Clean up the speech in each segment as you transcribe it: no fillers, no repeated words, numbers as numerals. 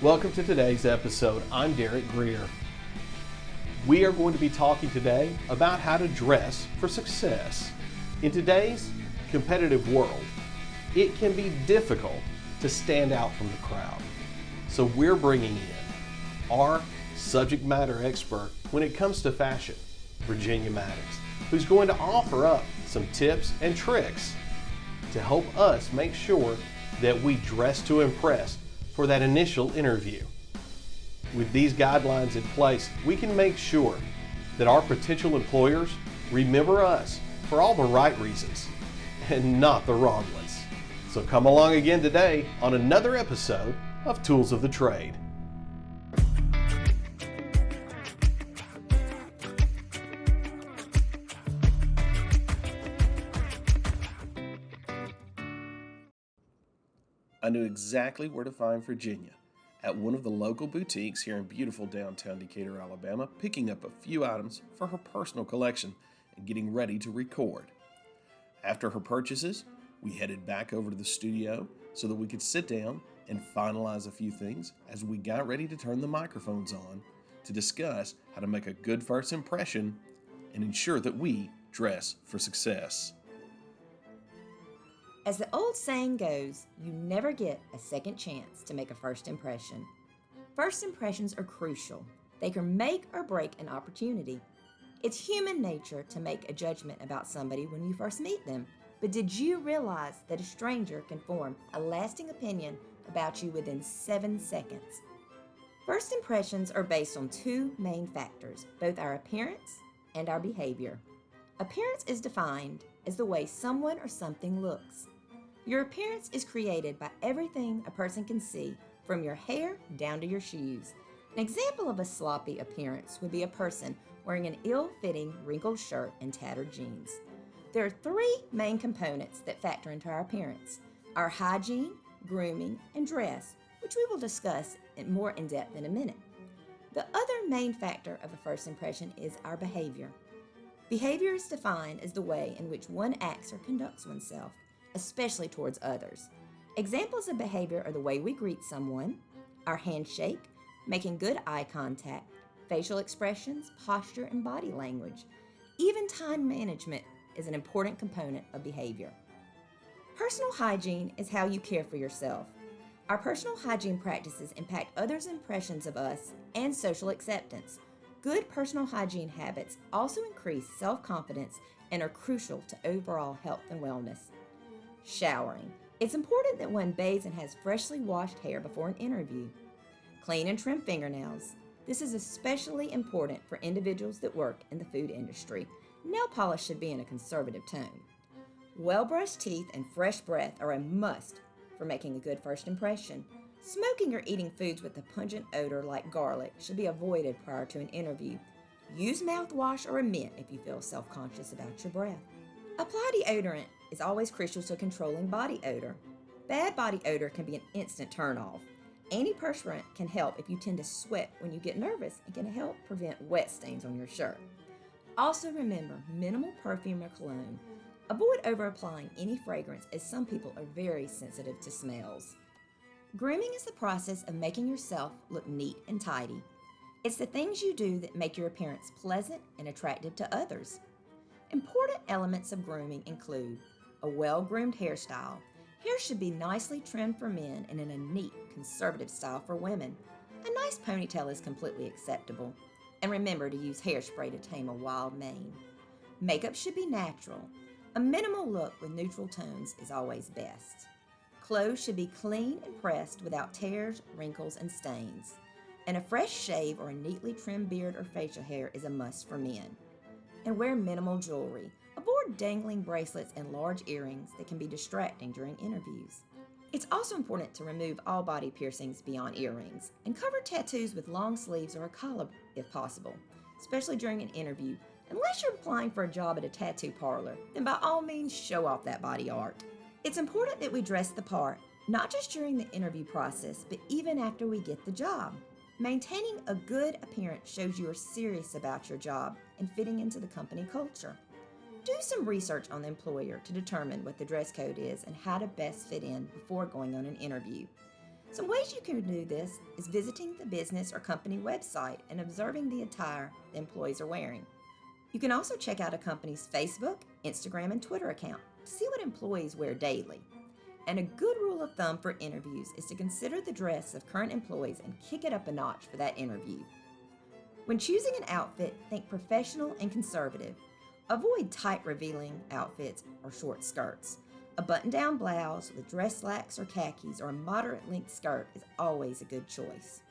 Welcome to today's episode. I'm Derek Greer. We are going to be talking today about how to dress for success. In today's competitive world, it can be difficult to stand out from the crowd. So we're bringing in our subject matter expert when it comes to fashion, Virginia Mattox, who's going to offer up some tips and tricks to help us make sure that we dress to impress for that initial interview. With these guidelines in place, we can make sure that our potential employers remember us for all the right reasons and not the wrong ones. So come along again today on another episode of Tools of the Trade. I knew exactly where to find Virginia at one of the local boutiques here in beautiful downtown Decatur, Alabama, picking up a few items for her personal collection and getting ready to record. After her purchases, we headed back over to the studio so that we could sit down and finalize a few things as we got ready to turn the microphones on to discuss how to make a good first impression and ensure that we dress for success. As the old saying goes, you never get a second chance to make a first impression. First impressions are crucial. They can make or break an opportunity. It's human nature to make a judgment about somebody when you first meet them. But did you realize that a stranger can form a lasting opinion about you within 7 seconds? First impressions are based on two main factors, both our appearance and our behavior. Appearance is defined as the way someone or something looks. Your appearance is created by everything a person can see, from your hair down to your shoes. An example of a sloppy appearance would be a person wearing an ill-fitting, wrinkled shirt and tattered jeans. There are three main components that factor into our appearance: our hygiene, grooming, and dress, which we will discuss more in depth in a minute. The other main factor of a first impression is our behavior. Behavior is defined as the way in which one acts or conducts oneself, especially towards others. Examples of behavior are the way we greet someone, our handshake, making good eye contact, facial expressions, posture, and body language. Even time management is an important component of behavior. Personal hygiene is how you care for yourself. Our personal hygiene practices impact others' impressions of us and social acceptance. Good personal hygiene habits also increase self-confidence and are crucial to overall health and wellness. Showering. It's important that one bathes and has freshly washed hair before an interview. Clean and trim fingernails. This is especially important for individuals that work in the food industry. Nail polish should be in a conservative tone. Well-brushed teeth and fresh breath are a must for making a good first impression. Smoking or eating foods with a pungent odor like garlic should be avoided prior to an interview. Use mouthwash or a mint if you feel self-conscious about your breath. Apply deodorant is always crucial to controlling body odor. Bad body odor can be an instant turn-off. Antiperspirant can help if you tend to sweat when you get nervous and can help prevent wet stains on your shirt. Also remember, minimal perfume or cologne. Avoid over-applying any fragrance, as some people are very sensitive to smells. Grooming is the process of making yourself look neat and tidy. It's the things you do that make your appearance pleasant and attractive to others. Important elements of grooming include a well-groomed hairstyle. Hair should be nicely trimmed for men and in a neat, conservative style for women. A nice ponytail is completely acceptable. And remember to use hairspray to tame a wild mane. Makeup should be natural. A minimal look with neutral tones is always best. Clothes should be clean and pressed without tears, wrinkles, and stains. And a fresh shave or a neatly trimmed beard or facial hair is a must for men. And wear minimal jewelry. Avoid dangling bracelets and large earrings that can be distracting during interviews. It's also important to remove all body piercings beyond earrings and cover tattoos with long sleeves or a collar if possible, especially during an interview. Unless you're applying for a job at a tattoo parlor, then by all means show off that body art. It's important that we dress the part, not just during the interview process, but even after we get the job. Maintaining a good appearance shows you are serious about your job and fitting into the company culture. Do some research on the employer to determine what the dress code is and how to best fit in before going on an interview. Some ways you can do this is visiting the business or company website and observing the attire the employees are wearing. You can also check out a company's Facebook, Instagram, and Twitter account to see what employees wear daily. And a good rule of thumb for interviews is to consider the dress of current employees and kick it up a notch for that interview. When choosing an outfit, think professional and conservative. Avoid tight revealing outfits or short skirts. A button-down blouse with dress slacks or khakis or a moderate-length skirt is always a good choice.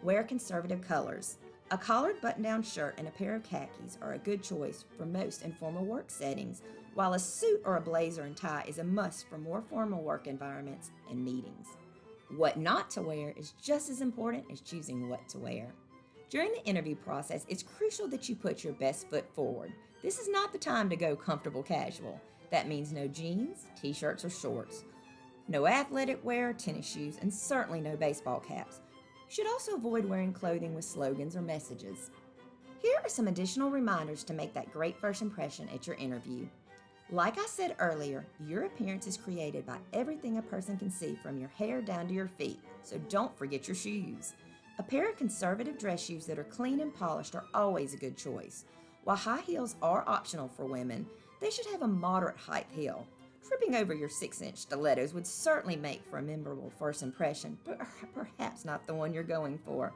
Wear conservative colors. A collared button-down shirt and a pair of khakis are a good choice for most informal work settings, while a suit or a blazer and tie is a must for more formal work environments and meetings. What not to wear is just as important as choosing what to wear. During the interview process, it's crucial that you put your best foot forward. This is not the time to go comfortable casual. That means no jeans, t-shirts, or shorts. No athletic wear, tennis shoes, and certainly no baseball caps. You should also avoid wearing clothing with slogans or messages. Here are some additional reminders to make that great first impression at your interview. Like I said earlier, your appearance is created by everything a person can see from your hair down to your feet, so don't forget your shoes. A pair of conservative dress shoes that are clean and polished are always a good choice. While high heels are optional for women, they should have a moderate height heel. Tripping over your 6-inch stilettos would certainly make for a memorable first impression, but perhaps not the one you're going for.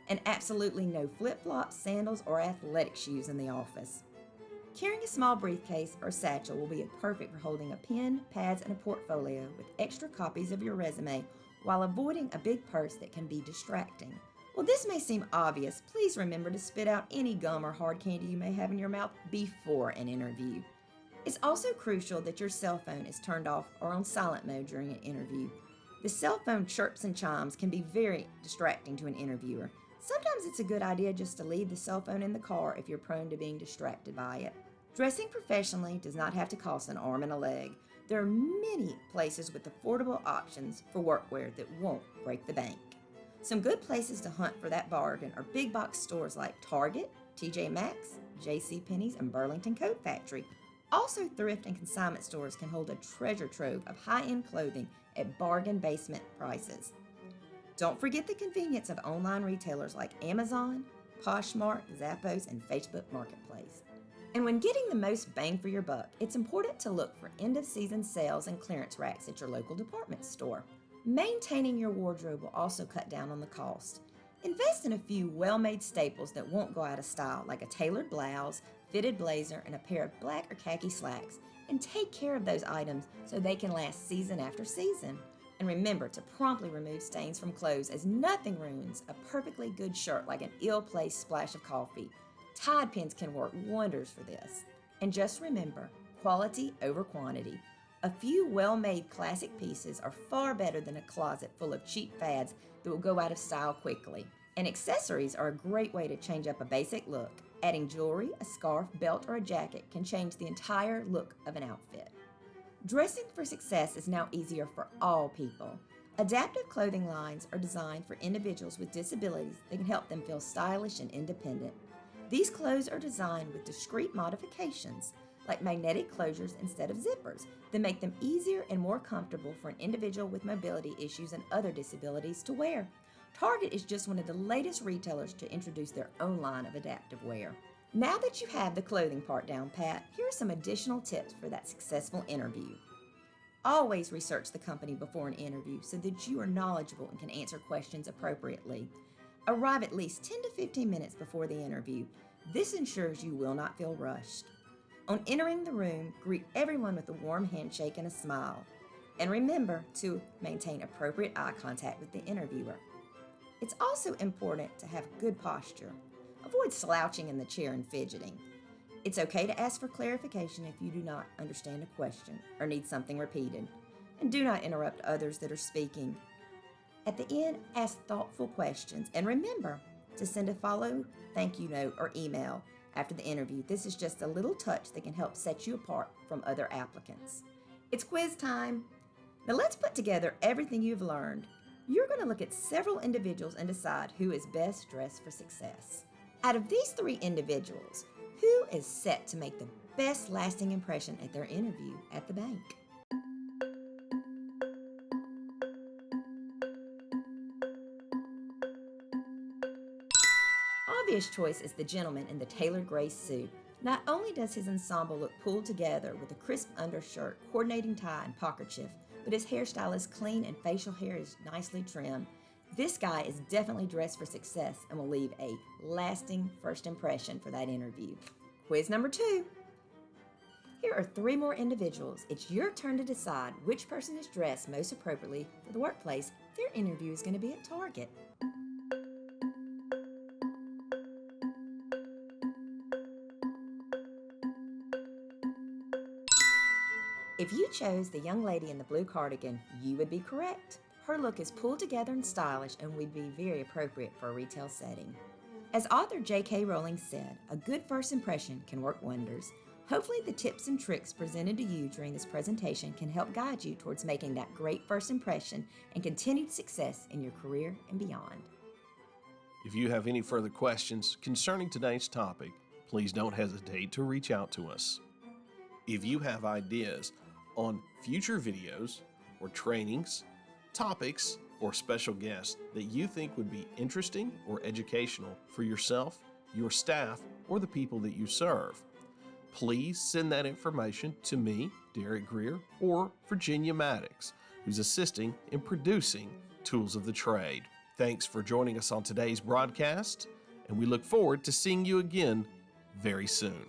And absolutely no flip-flops, sandals, or athletic shoes in the office. Carrying a small briefcase or satchel will be perfect for holding a pen, pads, and a portfolio with extra copies of your resume while avoiding a big purse that can be distracting. While this may seem obvious, please remember to spit out any gum or hard candy you may have in your mouth before an interview. It's also crucial that your cell phone is turned off or on silent mode during an interview. The cell phone chirps and chimes can be very distracting to an interviewer. Sometimes it's a good idea just to leave the cell phone in the car if you're prone to being distracted by it. Dressing professionally does not have to cost an arm and a leg. There are many places with affordable options for workwear that won't break the bank. Some good places to hunt for that bargain are big box stores like Target, TJ Maxx, JCPenney's, and Burlington Coat Factory. Also, thrift and consignment stores can hold a treasure trove of high-end clothing at bargain basement prices. Don't forget the convenience of online retailers like Amazon, Poshmark, Zappos, and Facebook Marketplace. And when getting the most bang for your buck, it's important to look for end-of-season sales and clearance racks at your local department store. Maintaining your wardrobe will also cut down on the cost. Invest in a few well-made staples that won't go out of style, like a tailored blouse, fitted blazer, and a pair of black or khaki slacks, and take care of those items so they can last season after season. And remember to promptly remove stains from clothes, as nothing ruins a perfectly good shirt like an ill-placed splash of coffee. Tide pens can work wonders for this. And just remember, quality over quantity. A few well-made classic pieces are far better than a closet full of cheap fads that will go out of style quickly. And accessories are a great way to change up a basic look. Adding jewelry, a scarf, belt, or a jacket can change the entire look of an outfit. Dressing for success is now easier for all people. Adaptive clothing lines are designed for individuals with disabilities that can help them feel stylish and independent. These clothes are designed with discreet modifications, like magnetic closures instead of zippers, that make them easier and more comfortable for an individual with mobility issues and other disabilities to wear. Target is just one of the latest retailers to introduce their own line of adaptive wear. Now that you have the clothing part down pat, here are some additional tips for that successful interview. Always research the company before an interview so that you are knowledgeable and can answer questions appropriately. Arrive at least 10 to 15 minutes before the interview. This ensures you will not feel rushed. On entering the room, greet everyone with a warm handshake and a smile. And remember to maintain appropriate eye contact with the interviewer. It's also important to have good posture. Avoid slouching in the chair and fidgeting. It's okay to ask for clarification if you do not understand a question or need something repeated. And do not interrupt others that are speaking. At the end, ask thoughtful questions. And remember to send a follow thank you note or email after the interview. This is just a little touch that can help set you apart from other applicants. It's quiz time. Now let's put together everything you've learned. You're going to look at several individuals and decide who is best dressed for success. Out of these 3 individuals, who is set to make the best lasting impression at their interview at the bank? obvious choice is the gentleman in the tailored gray suit. Not only does his ensemble look pulled together with a crisp undershirt, coordinating tie, and pockerchief, but his hairstyle is clean and facial hair is nicely trimmed. This guy is definitely dressed for success and will leave a lasting first impression for that interview. Quiz number 2. Here are 3 more individuals. It's your turn to decide which person is dressed most appropriately for the workplace their interview is going to be at Target. If you chose the young lady in the blue cardigan, you would be correct. Her look is pulled together and stylish and would be very appropriate for a retail setting. As author J.K. Rowling said, a good first impression can work wonders. Hopefully the tips and tricks presented to you during this presentation can help guide you towards making that great first impression and continued success in your career and beyond. If you have any further questions concerning today's topic, please don't hesitate to reach out to us. If you have ideas on future videos or trainings, topics, or special guests that you think would be interesting or educational for yourself, your staff, or the people that you serve, please send that information to me, Derek Greer, or Virginia Mattox, who's assisting in producing Tools of the Trade. Thanks for joining us on today's broadcast, and we look forward to seeing you again very soon.